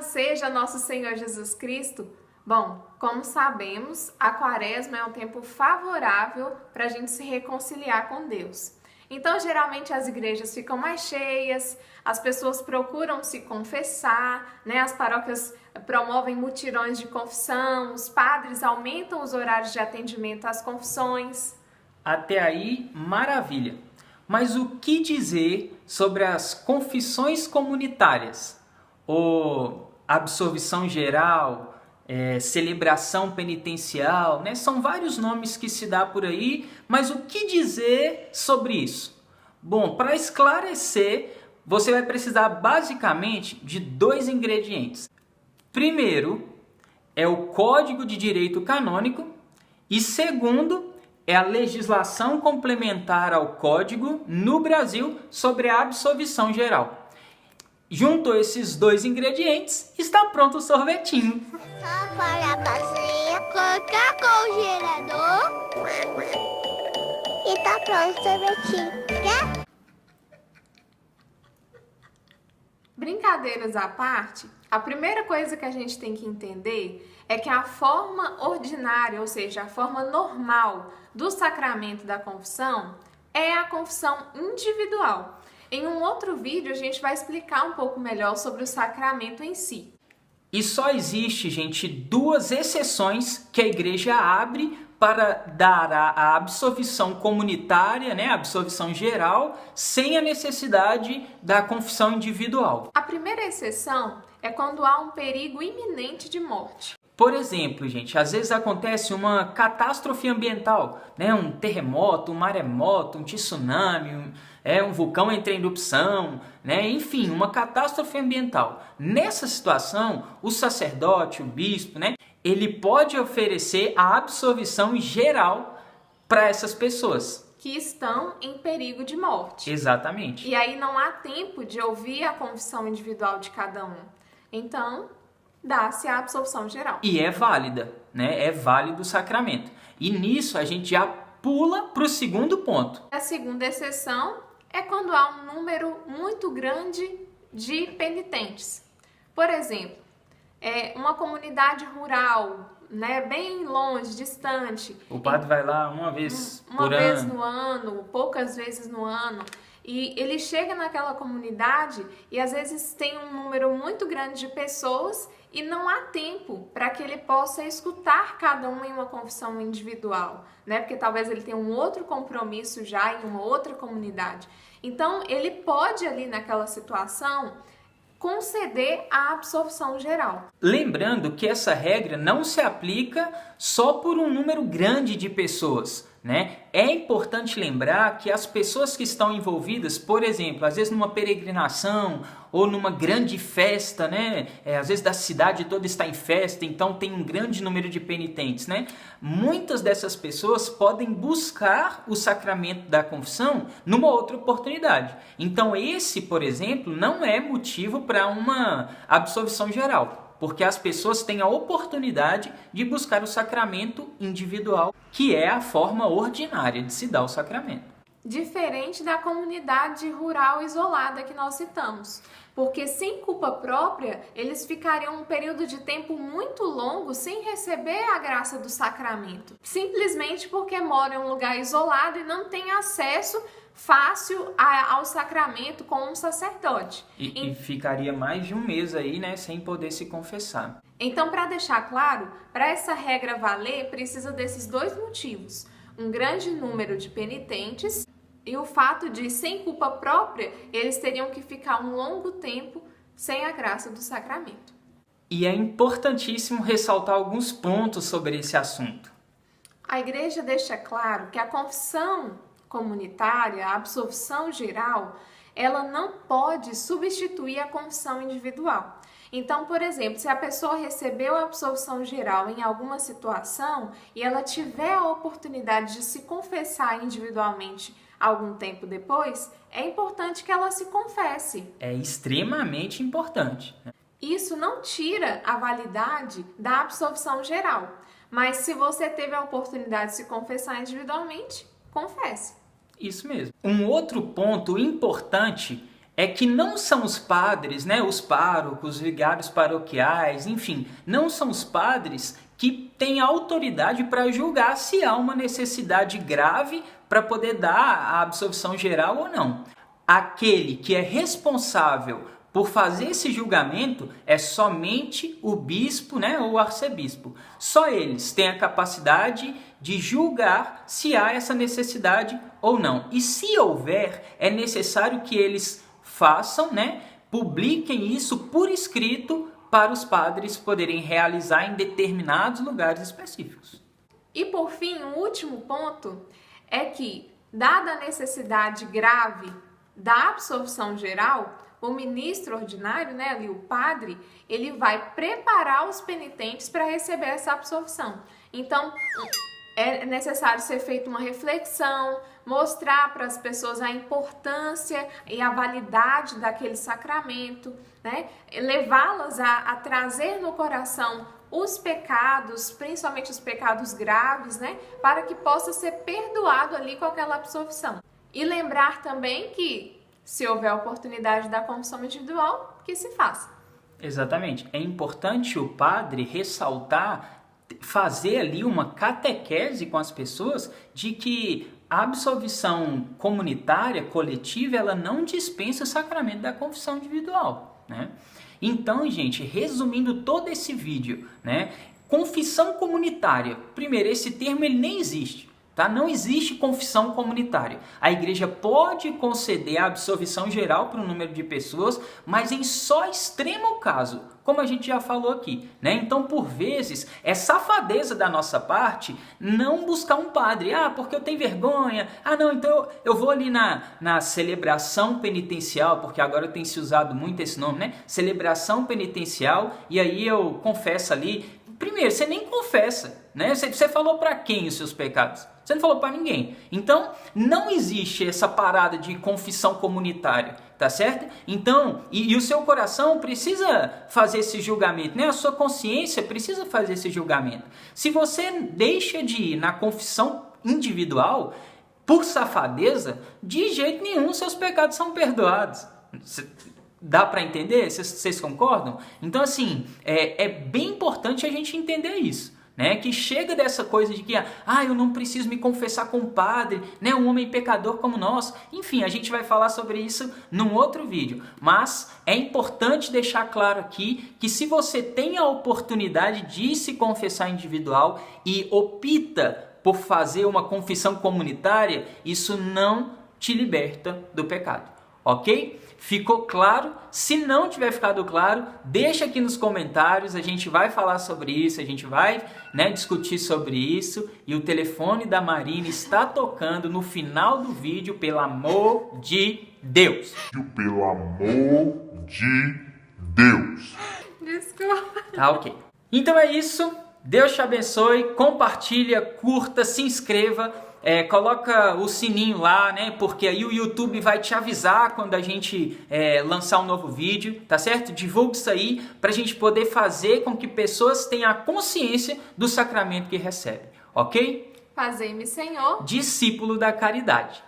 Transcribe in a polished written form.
Louvado seja nosso Senhor Jesus Cristo! Bom, como sabemos, a Quaresma é um tempo favorável para a gente se reconciliar com Deus. Então, geralmente as igrejas ficam mais cheias, as pessoas procuram se confessar, as paróquias promovem mutirões de confissão, os padres aumentam os horários de atendimento às confissões. Até aí, maravilha. Mas o que dizer sobre as confissões comunitárias? Ou absolvição geral, celebração penitencial, São vários nomes que se dá por aí, mas o que dizer sobre isso? Bom, para esclarecer, você vai precisar basicamente de 2 ingredientes. Primeiro, é o Código de Direito Canônico e segundo, é a legislação complementar ao Código no Brasil sobre a absolvição geral. Junto a esses 2 ingredientes, está pronto o sorvetinho. Só para a bacia, colocar congelador e tá pronto o sorvetinho, quer? Brincadeiras à parte, a primeira coisa que a gente tem que entender é que a forma ordinária, ou seja, a forma normal do sacramento da confissão é a confissão individual. Em um outro vídeo a gente vai explicar um pouco melhor sobre o sacramento em si. E só existe, gente, 2 exceções que a igreja abre para dar a absolvição comunitária, a absolvição geral, sem a necessidade da confissão individual. A primeira exceção é quando há um perigo iminente de morte. Por exemplo, gente, às vezes acontece uma catástrofe ambiental, um terremoto, um maremoto, um tsunami, um vulcão entra em erupção, enfim, uma catástrofe ambiental. Nessa situação, o sacerdote, o bispo, ele pode oferecer a absolvição geral para essas pessoas. Que estão em perigo de morte. Exatamente. E aí não há tempo de ouvir a confissão individual de cada um. Então, dá-se a absolvição geral. E é válida, É válido o sacramento. E nisso a gente já pula para o segundo ponto. A segunda exceção é quando há um número muito grande de penitentes. Por exemplo, uma comunidade rural, bem longe, distante. O padre vai lá uma vez por ano. Uma vez no ano, poucas vezes no ano. E ele chega naquela comunidade e às vezes tem um número muito grande de pessoas e não há tempo para que ele possa escutar cada um em uma confissão individual, Porque talvez ele tenha um outro compromisso já em uma outra comunidade. Então, ele pode ali naquela situação conceder a absolvição geral. Lembrando que essa regra não se aplica só por um número grande de pessoas, É importante lembrar que as pessoas que estão envolvidas, por exemplo, às vezes numa peregrinação ou numa grande festa, às vezes da cidade toda está em festa, então tem um grande número de penitentes, Muitas dessas pessoas podem buscar o sacramento da confissão numa outra oportunidade. Então esse, por exemplo, não é motivo para uma absolvição geral. Porque as pessoas têm a oportunidade de buscar o sacramento individual, que é a forma ordinária de se dar o sacramento. Diferente da comunidade rural isolada que nós citamos. Porque sem culpa própria, eles ficariam um período de tempo muito longo sem receber a graça do sacramento. Simplesmente porque moram em um lugar isolado e não têm acesso fácil ao sacramento com um sacerdote. E ficaria mais de um mês aí, sem poder se confessar. Então, para deixar claro, para essa regra valer, precisa desses 2 motivos. Um grande número de penitentes e o fato de, sem culpa própria, eles teriam que ficar um longo tempo sem a graça do sacramento. E é importantíssimo ressaltar alguns pontos sobre esse assunto. A igreja deixa claro que a confissão comunitária, a absolvição geral, ela não pode substituir a confissão individual. Então, por exemplo, se a pessoa recebeu a absolvição geral em alguma situação e ela tiver a oportunidade de se confessar individualmente algum tempo depois, é importante que ela se confesse. É extremamente importante. Isso não tira a validade da absolvição geral, mas se você teve a oportunidade de se confessar individualmente, confesse. Isso mesmo. Um outro ponto importante é que não são os padres, né, os párocos, os vigários paroquiais, enfim, não são os padres que têm autoridade para julgar se há uma necessidade grave para poder dar a absolvição geral ou não. Aquele que é responsável por fazer esse julgamento é somente o bispo, né, ou o arcebispo. Só eles têm a capacidade de julgar se há essa necessidade ou não. E se houver, é necessário que eles façam, né, publiquem isso por escrito para os padres poderem realizar em determinados lugares específicos. E por fim, o último ponto é que, dada a necessidade grave da absolvição geral, o ministro ordinário, né, ali o padre, ele vai preparar os penitentes para receber essa absolvição. Então, é necessário ser feita uma reflexão, mostrar para as pessoas a importância e a validade daquele sacramento, né? Levá-las a trazer no coração os pecados, principalmente os pecados graves, né? Para que possa ser perdoado ali com aquela absolvição. E lembrar também que, se houver oportunidade da confissão individual, que se faça. Exatamente. É importante o padre ressaltar, fazer ali uma catequese com as pessoas de que a absolvição comunitária, coletiva, ela não dispensa o sacramento da confissão individual, né? Então, gente, resumindo todo esse vídeo, né? Confissão comunitária. Primeiro, esse termo ele nem existe. Tá? Não existe confissão comunitária. A igreja pode conceder a absolvição geral para um número de pessoas, mas em só extremo caso, como a gente já falou aqui, né? Então, por vezes, é safadeza da nossa parte não buscar um padre. Ah, porque eu tenho vergonha. Ah, não, então eu vou ali na celebração penitencial, porque agora tem se usado muito esse nome, né? Celebração penitencial, e aí eu confesso ali. Primeiro, você nem confessa, né? Você falou para quem os seus pecados? Você não falou para ninguém. Então, não existe essa parada de confissão comunitária, tá certo? Então, e o seu coração precisa fazer esse julgamento, né? A sua consciência precisa fazer esse julgamento. Se você deixa de ir na confissão individual, por safadeza, de jeito nenhum seus pecados são perdoados. Dá para entender? Vocês concordam? Então, assim, é bem importante a gente entender isso, né? Que chega dessa coisa de que, eu não preciso me confessar com o padre, né? Um homem pecador como nós. Enfim, a gente vai falar sobre isso num outro vídeo. Mas é importante deixar claro aqui que se você tem a oportunidade de se confessar individual e opta por fazer uma confissão comunitária, isso não te liberta do pecado, ok? Ficou claro? Se não tiver ficado claro, deixa aqui nos comentários, a gente vai falar sobre isso, a gente vai, né, discutir sobre isso. E o telefone da Marina está tocando no final do vídeo, pelo amor de Deus. Pelo amor de Deus. Desculpa. Tá, ok. Então é isso, Deus te abençoe, compartilha, curta, se inscreva. Coloca o sininho lá, né? Porque aí o YouTube vai te avisar quando a gente lançar um novo vídeo, tá certo? Divulga isso aí para a gente poder fazer com que pessoas tenham a consciência do sacramento que recebem, ok? Fazei-me, Senhor, Discípulo da caridade.